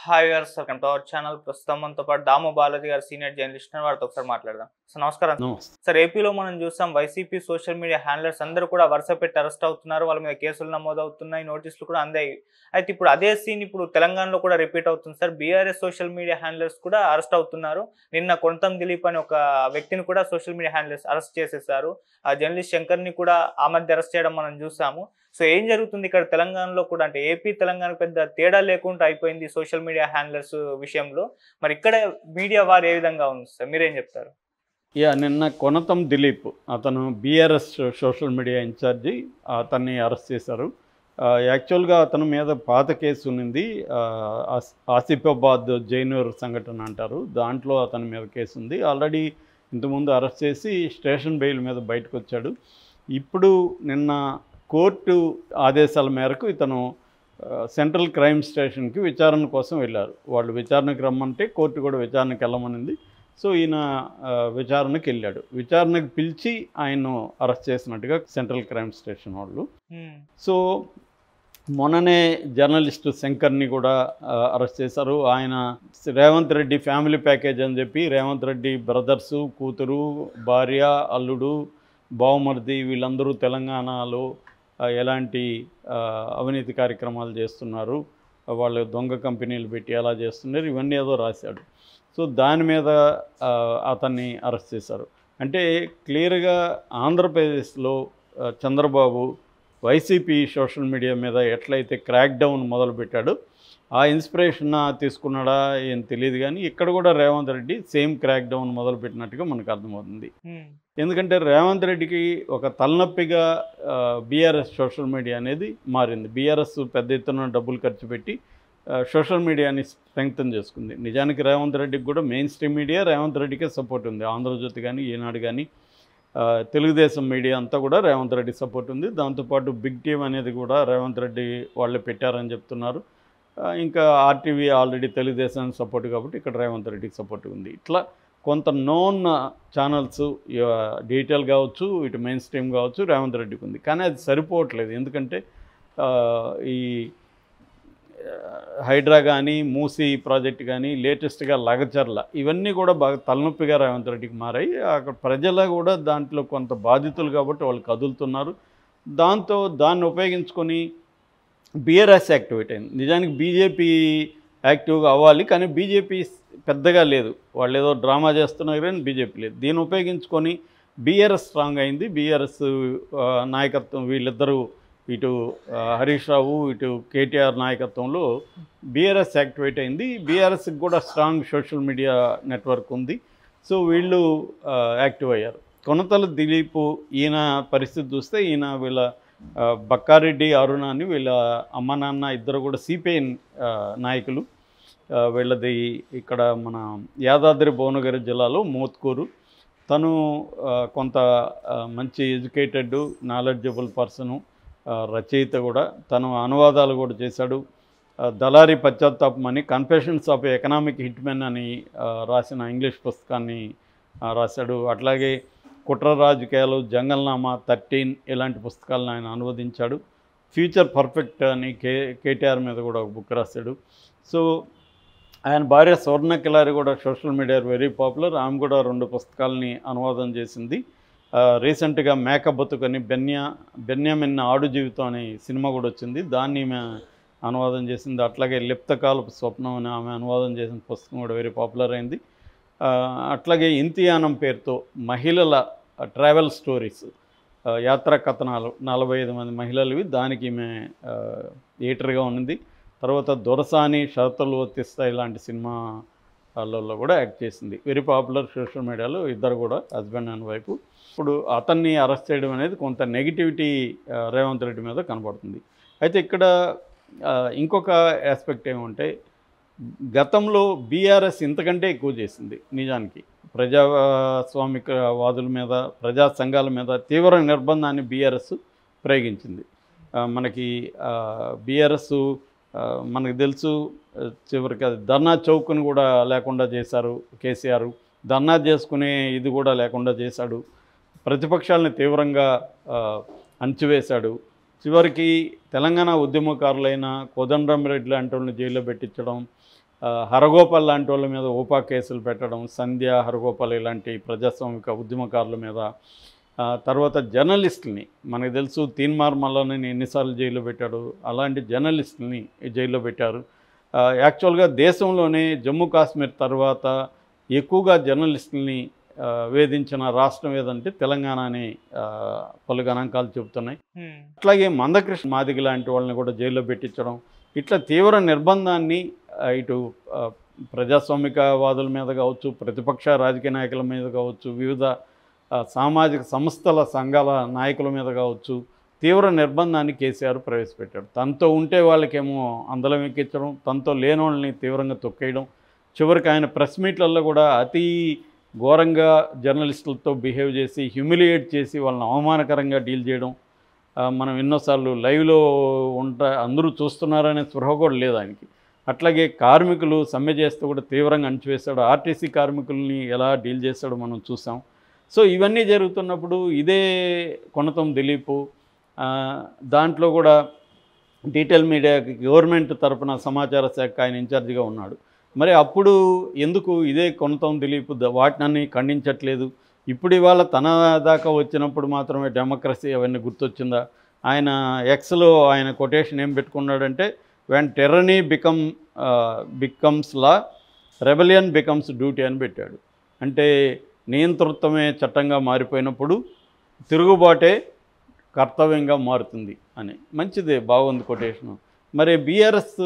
Hi viewers, welcome to our channel. ప్రస్తుతం మనతో పాటు దాము బాలాజీ గారు, సీనియర్ జర్నలిస్ట్, వారితో ఒకసారి మాట్లాడదాం. సార్ నమస్కారం. నమస్తే. సార్, ఏపీలో మనం చూస్తాం వైసీపీ సోషల్ మీడియా హ్యాండ్లర్స్ అందరూ కూడా వరుస పెట్టి అరెస్ట్ అవుతున్నారు. వాళ్ళ మీద కేసులు నమోదవుతున్నాయి, నోటీసులు కూడా అందాయి. అయితే ఇప్పుడు అదే సీన్ ఇప్పుడు తెలంగాణలో కూడా రిపీట్ అవుతుంది sir. BRS social media handlers కూడా అరెస్ట్ అవుతున్నారు. నిన్న కొంతం దిలీప్ అని ఒక వ్యక్తిని కూడా సోషల్ మీడియా హ్యాండ్లర్స్ అరెస్ట్ చేసేసారు. ఆ జర్నలిస్ట్ శంకర్ని కూడా ఆ మధ్య అరెస్ట్ చేయడం మనం చూసాము. సో ఏం జరుగుతుంది ఇక్కడ తెలంగాణలో కూడా? అంటే ఏపీ తెలంగాణ పెద్ద తేడా లేకుండా అయిపోయింది సోషల్ మీడియా హ్యాండ్లర్స్ విషయంలో. మరి ఇక్కడ మీడియా వారు ఏ విధంగా ఉంది సార్, మీరేం చెప్తారు? నిన్న కొనతం దిలీప్ అతను బీఆర్ఎస్ సోషల్ మీడియా ఇన్ఛార్జి, అతన్ని అరెస్ట్ చేశారు. యాక్చువల్గా అతని మీద పాత కేసు ఉంది, ఆసిఫాబాద్ జైనూర్ సంఘటన అంటారు, దాంట్లో అతని మీద కేసు ఉంది. ఆల్రెడీ ఇంతకుముందు అరెస్ట్ చేసి స్టేషన్ బెయిల్ మీద బయటకు వచ్చాడు. ఇప్పుడు నిన్న కోర్టు ఆదేశాల మేరకు ఇతను సెంట్రల్ క్రైమ్ స్టేషన్కి విచారణ కోసం వెళ్ళారు. వాళ్ళు విచారణకు రమ్మంటే కోర్టు కూడా విచారణకు వెళ్ళమనింది. సో ఈయన విచారణకు వెళ్ళాడు. విచారణకు పిలిచి ఆయన్ను అరెస్ట్ చేసినట్టుగా సెంట్రల్ క్రైమ్ స్టేషన్ వాళ్ళు. సో మొన్ననే జర్నలిస్టు శంకర్ని కూడా అరెస్ట్ చేశారు. ఆయన రేవంత్ రెడ్డి ఫ్యామిలీ ప్యాకేజ్ అని చెప్పి రేవంత్ రెడ్డి బ్రదర్సు, కూతురు, భార్య, అల్లుడు, బావమరిది వీళ్ళందరూ తెలంగాణలో ఎలాంటి అవినీతి కార్యక్రమాలు చేస్తున్నారు, వాళ్ళు దొంగ కంపెనీలు పెట్టి ఎలా చేస్తున్నారు, ఇవన్నీ ఏదో రాశాడు. సో దాని మీద అతన్ని అరెస్ట్ చేశారు. అంటే క్లియర్గా ఆంధ్రప్రదేశ్లో చంద్రబాబు వైసీపీ సోషల్ మీడియా మీద ఎట్లయితే క్రాక్ డౌన్ మొదలుపెట్టాడో ఆ ఇన్స్పిరేషన్ తీసుకున్నాడా ఏం తెలియదు, కానీ ఇక్కడ కూడా Revanth Reddy same crackdown మొదలుపెట్టినట్టుగా మనకు అర్థమవుతుంది. ఎందుకంటే రేవంత్ రెడ్డికి ఒక తలనొప్పిగా బీఆర్ఎస్ సోషల్ మీడియా అనేది మారింది. బీఆర్ఎస్ పెద్ద ఎత్తున డబ్బులు ఖర్చు పెట్టి సోషల్ మీడియాని స్ట్రెంగ్తన్ చేసుకుంది. నిజానికి రేవంత్ రెడ్డికి కూడా మెయిన్ స్ట్రీమ్ మీడియా రేవంత్ రెడ్డికే సపోర్ట్ ఉంది. ఆంధ్రజ్యోతి కానీ, ఈనాడు కానీ, తెలుగుదేశం మీడియా అంతా కూడా రేవంత్ రెడ్డి సపోర్ట్ ఉంది. దాంతోపాటు బిగ్ టీమ్ అనేది కూడా రేవంత్ రెడ్డి వాళ్ళే పెట్టారని చెప్తున్నారు. ఇంకా ఆర్టీవీ ఆల్రెడీ తెలుగుదేశం సపోర్ట్ కాబట్టి ఇక్కడ రేవంత్ రెడ్డికి సపోర్ట్ ఉంది. ఇట్లా కొంత నోన్ ఛానల్స్ డీటెయిల్ కావచ్చు, ఇటు మెయిన్ స్ట్రీమ్ కావచ్చు రేవంత్ రెడ్డికి ఉంది. కానీ అది సరిపోవట్లేదు. ఎందుకంటే ఈ హైడ్రా కానీ, మూసీ ప్రాజెక్ట్ కానీ, లేటెస్ట్గా లగచర్ల ఇవన్నీ కూడా బాగా తలనొప్పిగా రేవంత్ రెడ్డికి మారాయి. అక్కడ ప్రజలు కూడా దాంట్లో కొంత బాధితులు కాబట్టి వాళ్ళు కదులుతున్నారు. దాన్ని ఉపయోగించుకొని బీఆర్ఎస్ యాక్టివేట్ అయింది. నిజానికి బీజేపీ యాక్టివ్గా అవ్వాలి, కానీ బీజేపీ పెద్దగా లేదు. వాళ్ళు ఏదో డ్రామా చేస్తున్నారు కానీ బీజేపీ లేదు. దీన్ని ఉపయోగించుకొని బీఆర్ఎస్ స్ట్రాంగ్ అయింది. బీఆర్ఎస్ నాయకత్వం వీళ్ళిద్దరూ, ఇటు హరీష్ రావు, ఇటు కేటీఆర్ నాయకత్వంలో బీఆర్ఎస్ యాక్టివేట్ అయింది. బీఆర్ఎస్కి కూడా స్ట్రాంగ్ సోషల్ మీడియా నెట్వర్క్ ఉంది. సో వీళ్ళు యాక్టివ్ అయ్యారు. కొనతల దిలీప్ ఈయన పరిస్థితి చూస్తే ఈయన వీళ్ళ బక్కారెడ్డి, అరుణ అని వీళ్ళ అమ్మ నాన్న ఇద్దరు కూడా సిపిఐ నాయకులు. వీళ్ళది ఇక్కడ మన యాదాద్రి భువనగిరి జిల్లాలో మోత్కూరు. తను కొంత మంచి ఎడ్యుకేటెడ్, నాలెడ్జబుల్ పర్సను, రచయిత కూడా. తను అనువాదాలు కూడా చేశాడు. దళారి పశ్చాత్తాపం అని కన్ఫెషన్స్ ఆఫ్ ఎకనామిక్ హిట్మెన్ అని రాసిన ఇంగ్లీష్ పుస్తకాన్ని రాశాడు. అట్లాగే కుట్ర రాజకీయాలు, జంగల్నామా, 13 ఇలాంటి పుస్తకాలను ఆయన అనువదించాడు. ఫ్యూచర్ పర్ఫెక్ట్ అని కేటీఆర్ మీద కూడా ఒక బుక్ రాశాడు. సో ఆయన భార్య స్వర్ణ కిలారి కూడా సోషల్ మీడియా వెరీ పాపులర్. ఆమె కూడా 2 పుస్తకాలని అనువాదం చేసింది. రీసెంట్గా మేకప్ బతుకని బెన్యామిన్ ఆడు జీవితం అనే సినిమా కూడా వచ్చింది, దాన్ని ఆమె అనువాదం చేసింది. అట్లాగే లిప్తకాలపు స్వప్నం అని ఆమె అనువాదం చేసిన పుస్తకం కూడా వెరీ పాపులర్ అయింది. అట్లాగే ఇంతియానం పేరుతో మహిళల ట్రావెల్ స్టోరీస్, యాత్రా కథనాలు 45 మంది మహిళలవి, దానికి ఈమె ఎడిటర్గా ఉన్నది. తర్వాత దొరసాని, షరతులు వర్తిస్తాయి ఇలాంటి సినిమాలలో కూడా యాక్ట్ చేసింది. వెరీ పాపులర్ సోషల్ మీడియాలో, ఇద్దరు కూడా హస్బెండ్ అండ్ వైఫ్. ఇప్పుడు అతన్ని అరెస్ట్ చేయడం అనేది కొంత నెగిటివిటీ రేవంత్ రెడ్డి మీద కనబడుతుంది. అయితే ఇక్కడ ఇంకొక ఆస్పెక్ట్ ఏమంటే, గతంలో బీఆర్ఎస్ ఇంతకంటే ఎక్కువ చేసింది. నిజానికి ప్రజాస్వామిక వాదుల మీద, ప్రజా సంఘాల మీద తీవ్ర నిర్బంధాన్ని బీఆర్ఎస్ ప్రయోగించింది. మనకి బీఆర్ఎస్ మనకు తెలుసు, చివరికి అది ధర్నా చౌక్ని కూడా లేకుండా చేశారు కేసీఆర్. ధర్నా చేసుకునే ఇది కూడా లేకుండా చేశాడు. ప్రతిపక్షాలను తీవ్రంగా అణచివేశాడు. చివరికి తెలంగాణ ఉద్యమకారులైన కోదండరామిరెడ్డి లాంటి వాళ్ళని జైల్లో పెట్టించడం, హరగోపాల్ లాంటి వాళ్ళ మీద ఊపా కేసులు పెట్టడం, సంధ్య, హరగోపాల్ ఇలాంటి ప్రజాస్వామిక ఉద్యమకారుల మీద, తర్వాత జర్నలిస్టుల్ని మనకు తెలుసు తీన్మార్ మల్లన్నని ఎన్నిసార్లు జైల్లో పెట్టాడు, అలాంటి జర్నలిస్టుల్ని జైల్లో పెట్టారు. యాక్చువల్గా దేశంలోనే జమ్మూ కాశ్మీర్ తర్వాత ఎక్కువగా జర్నలిస్టుల్ని వేధించిన రాష్ట్రం ఏదంటే తెలంగాణ అని పలు గణాంకాలు చెబుతున్నాయి. అట్లాగే మందకృష్ణ మాదిగ లాంటి వాళ్ళని కూడా జైల్లో పెట్టించడం, ఇట్లా తీవ్ర నిర్బంధాన్ని ఇటు ప్రజాస్వామికవాదుల మీద కావచ్చు, ప్రతిపక్ష రాజకీయ నాయకుల మీద కావచ్చు, వివిధ సామాజిక సంస్థల సంఘాల నాయకుల మీద కావచ్చు, తీవ్ర నిర్బంధాన్ని కేసీఆర్ ప్రవేశపెట్టాడు. తనతో ఉంటే వాళ్ళకేమో అందలం ఎక్కించడం, తనతో లేని వాళ్ళని తీవ్రంగా తొక్కేయడం, చివరికి ఆయన ప్రెస్ మీట్లలో కూడా అతి ఘోరంగా జర్నలిస్టులతో బిహేవ్ చేసి, హ్యూమిలియేట్ చేసి వాళ్ళని అవమానకరంగా డీల్ చేయడం మనం ఎన్నోసార్లు లైవ్లో అందరూ చూస్తున్నారనే స్పృహ కూడా లేదు ఆయనకి. అట్లాగే కార్మికులు సమ్మె చేస్తూ కూడా తీవ్రంగా అణచివేశాడు. ఆర్టీసీ కార్మికుల్ని ఎలా డీల్ చేశాడో మనం చూసాం. సో ఇవన్నీ జరుగుతున్నప్పుడు ఇదే కొనతం దిలీపు దాంట్లో కూడా డీటెయిల్ మీడియాకి గవర్నమెంట్ తరపున సమాచార శాఖ ఆయన ఇన్ఛార్జిగా ఉన్నాడు. మరి అప్పుడు ఎందుకు ఇదే కొనతం దిలీప్ వాటినన్నీ ఖండించట్లేదు? ఇప్పుడు ఇవాళ తన దాకా వచ్చినప్పుడు మాత్రమే డెమోక్రసీ అవన్నీ గుర్తొచ్చిందా? ఆయన ఎక్స్లో ఆయన కొటేషన్ ఏం పెట్టుకున్నాడంటే, when tyranny becomes law, rebellion becomes duty అని పెట్టాడు. అంటే నియంతృత్వమే చట్టంగా మారిపోయినప్పుడు తిరుగుబాటే కర్తవ్యంగా మారుతుంది అని. మంచిదే, బాగుంది కొటేషను. మరి బీఆర్ఎస్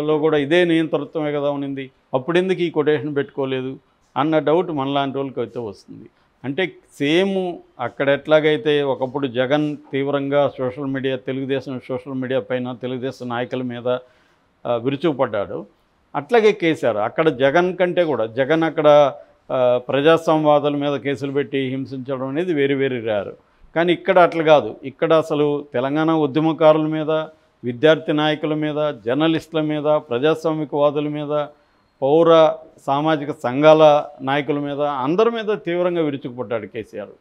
లో కూడా ఇదే నియంతృత్వమే కదా ఉన్నింది, అప్పుడు ఎందుకు ఈ కొటేషన్ పెట్టుకోలేదు అన్న డౌట్ మనలాంటి వాళ్ళకి అయితే వస్తుంది. అంటే సేమ్ అక్కడ ఎట్లాగైతే ఒకప్పుడు జగన్ తీవ్రంగా social media, Telugu Desam social media పైన తెలుగుదేశం నాయకుల మీద విరుచుకుపడ్డాడు, అట్లాగే కేసీఆర్ అక్కడ జగన్ కంటే కూడా జగన్ అక్కడ ప్రజాస్వామ్యవాదుల మీద కేసులు పెట్టి హింసించడం అనేది వేరు వేరు రారు. కానీ ఇక్కడ అట్లా కాదు. ఇక్కడ అసలు తెలంగాణ ఉద్యమకారుల మీద, విద్యార్థి నాయకుల మీద, జర్నలిస్టుల మీద, ప్రజాస్వామికవాదుల మీద, పౌర సామాజిక సంఘాల నాయకుల మీద, అందరి మీద తీవ్రంగా విరుచుకుపడ్డాడు కేసీఆర్.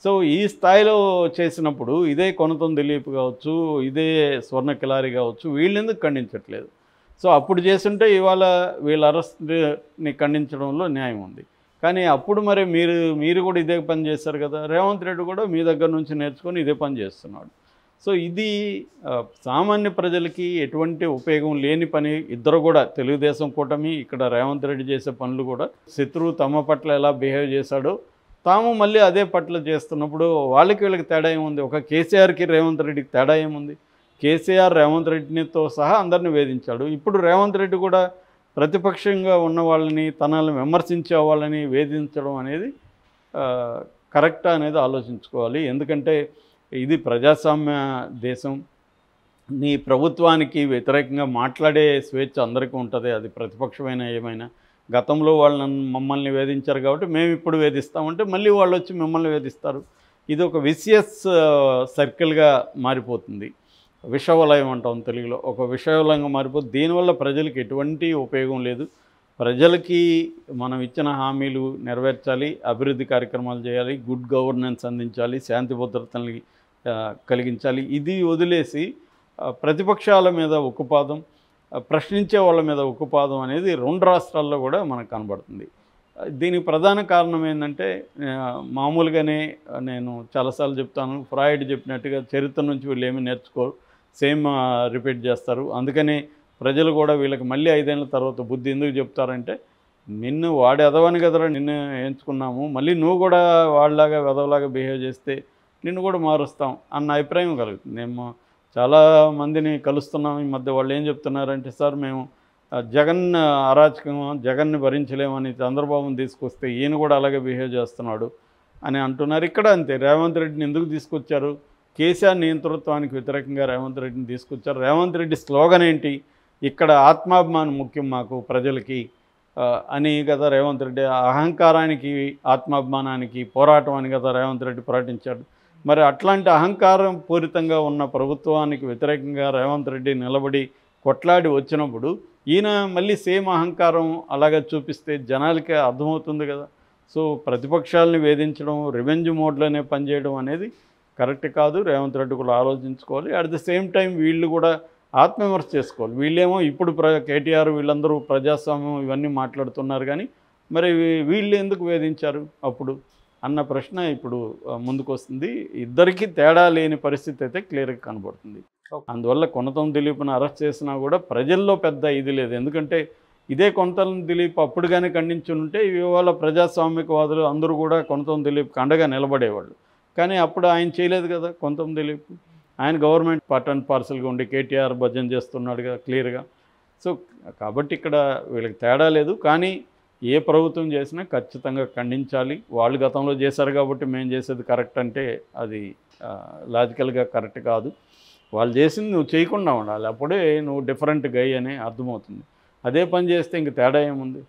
సో ఈ స్థాయిలో చేసినప్పుడు ఇదే కొనతం దిలీప్ కావచ్చు, ఇదే స్వర్ణ కిలారి కావచ్చు, వీళ్ళెందుకు ఖండించట్లేదు? సో అప్పుడు చేస్తుంటే ఇవాళ వీళ్ళ అరెస్ట్ని ఖండించడంలో న్యాయం ఉంది. కానీ అప్పుడు మరి మీరు కూడా ఇదే పని చేశారు కదా. రేవంత్ రెడ్డి కూడా మీ దగ్గర నుంచి నేర్చుకొని ఇదే పని చేస్తున్నాడు. సో ఇది సామాన్య ప్రజలకి ఎటువంటి ఉపయోగం లేని పని. ఇద్దరు కూడా తెలుగుదేశం కూటమి, ఇక్కడ రేవంత్ రెడ్డి చేసే పనులు కూడా శత్రువు తమ పట్ల ఎలా బిహేవ్ చేశాడో తాము మళ్ళీ అదే పట్ల చేస్తున్నప్పుడు వాళ్ళకి వీళ్ళకి తేడా ఏముంది? ఒక కేసీఆర్కి రేవంత్ రెడ్డికి తేడా ఏముంది? కేసీఆర్ రేవంత్ రెడ్డితో సహా అందరిని వేధించాడు. ఇప్పుడు రేవంత్ రెడ్డి కూడా ప్రతిపక్షంగా ఉన్న వాళ్ళని, తనని విమర్శించే వాళ్ళని వేధించడం అనేది కరెక్టా అనేది ఆలోచించుకోవాలి. ఎందుకంటే ఇది ప్రజాస్వామ్య దేశం. నీ ప్రభుత్వానికి వ్యతిరేకంగా మాట్లాడే స్వేచ్ఛ అందరికీ ఉంటుంది, అది ప్రతిపక్షమైన ఏమైనా. గతంలో వాళ్ళని మమ్మల్ని వేధించారు కాబట్టి మేము ఇప్పుడు వేధిస్తామంటే మళ్ళీ వాళ్ళు వచ్చి మిమ్మల్ని వేధిస్తారు. ఇది ఒక విసియస్ సర్కిల్గా మారిపోతుంది. విషవలయం అంటాం తెలుగులో. ఒక విషవలయంగా మారిపోతుంది. దీనివల్ల ప్రజలకు ఎటువంటి ఉపయోగం లేదు. ప్రజలకి మనం ఇచ్చిన హామీలు నెరవేర్చాలి, అభివృద్ధి కార్యక్రమాలు చేయాలి, గుడ్ గవర్నెన్స్ అందించాలి, శాంతి భద్రతల్ని కలిగించాలి. ఇది వదిలేసి ప్రతిపక్షాల మీద ఉక్కుపాదం, ప్రశ్నించే వాళ్ళ మీద ఉక్కుపాదం అనేది రెండు రాష్ట్రాల్లో కూడా మనకు కనబడుతుంది. దీనికి ప్రధాన కారణం ఏంటంటే మామూలుగానే నేను చాలాసార్లు చెప్తాను, ఫ్రాయిడ్ చెప్పినట్టుగా చరిత్ర నుంచి వీళ్ళు ఏమీ నేర్చుకోరు, సేమ్ రిపీట్ చేస్తారు. అందుకని ప్రజలు కూడా వీళ్ళకి మళ్ళీ 5 ఏళ్ళ తర్వాత బుద్ధి ఎందుకు చెప్తారంటే, నిన్ను వాడి ఎదవని కదరా నిన్ను ఎంచుకున్నాము, మళ్ళీ నువ్వు కూడా వాళ్ళలాగా వెదవలాగా బిహేవ్ చేస్తే నిన్ను కూడా మారుస్తాం అన్న అభిప్రాయం కలుగుతుంది. మేము చాలామందిని కలుస్తున్నాం ఈ మధ్య. వాళ్ళు ఏం చెప్తున్నారంటే, సార్ మేము జగన్ అరాచకం, జగన్ని భరించలేమని చంద్రబాబుని తీసుకొస్తే ఈయన కూడా అలాగే బిహేవ్ చేస్తున్నాడు అని అంటున్నారు. ఇక్కడ అంతే. రేవంత్ రెడ్డిని ఎందుకు తీసుకొచ్చారు? కేసీఆర్ నియంతృత్వానికి వ్యతిరేకంగా రేవంత్ రెడ్డిని తీసుకొచ్చారు. రేవంత్ రెడ్డి స్లోగన్ ఏంటి? ఇక్కడ ఆత్మాభిమానం ముఖ్యం మాకు ప్రజలకి అని కదా రేవంత్ రెడ్డి. అహంకారానికి ఆత్మాభిమానానికి పోరాటం అని కదా రేవంత్ రెడ్డి ప్రకటించాడు. మరి అట్లాంటి అహంకారం పూరితంగా ఉన్న ప్రభుత్వానికి వ్యతిరేకంగా రేవంత్ రెడ్డి నిలబడి కొట్లాడి వచ్చినప్పుడు ఈయన మళ్ళీ సేమ్ అహంకారం అలాగే చూపిస్తే జనాలకి అర్థమవుతుంది కదా. సో ప్రతిపక్షాలని వేధించడం, రివెంజ్ మోడ్లోనే పనిచేయడం అనేది కరెక్ట్ కాదు. రేవంత్ రెడ్డి కూడా ఆలోచించుకోవాలి. అట్ ద సేమ్ టైం వీళ్ళు కూడా ఆత్మవిమర్శ చేసుకోవాలి. వీళ్ళేమో ఇప్పుడు కేటీఆర్ వీళ్ళందరూ ప్రజాస్వామ్యం ఇవన్నీ మాట్లాడుతున్నారు, కానీ మరి వీళ్ళు ఎందుకు వేధించారు అప్పుడు అన్న ప్రశ్న ఇప్పుడు ముందుకు వస్తుంది. ఇద్దరికీ తేడా లేని పరిస్థితి అయితే క్లియర్గా కనబడుతుంది. అందువల్ల కొనతం దిలీప్ను అరెస్ట్ చేసినా కూడా ప్రజల్లో పెద్ద ఇది లేదు. ఎందుకంటే ఇదే కొనతం దిలీప్ అప్పుడు కానీ ఖండించి ఉంటే ఇవాళ ప్రజాస్వామికవాదులు అందరూ కూడా కొనతం దిలీప్కి అండగా నిలబడేవాళ్ళు. కానీ అప్పుడు ఆయన చేయలేదు కదా కొనతం దిలీప్. ఆయన గవర్నమెంట్ పార్ట్ అండ్ పార్సల్గా ఉండి కేటీఆర్ భజన చేస్తున్నాడు కదా క్లియర్గా. సో కాబట్టి ఇక్కడ వీళ్ళకి తేడా లేదు. కానీ ఏ ప్రభుత్వం చేసినా ఖచ్చితంగా ఖండించాలి. వాళ్ళు గతంలో చేశారు కాబట్టి మేము చేసేది కరెక్ట్ అంటే అది లాజికల్గా కరెక్ట్ కాదు. వాళ్ళు చేసింది నువ్వు చేయకుండా ఉండాలి, అప్పుడే నువ్వు డిఫరెంట్ గై అని అర్థమవుతుంది. అదే పని చేస్తే ఇంక తేడా ఏముంది.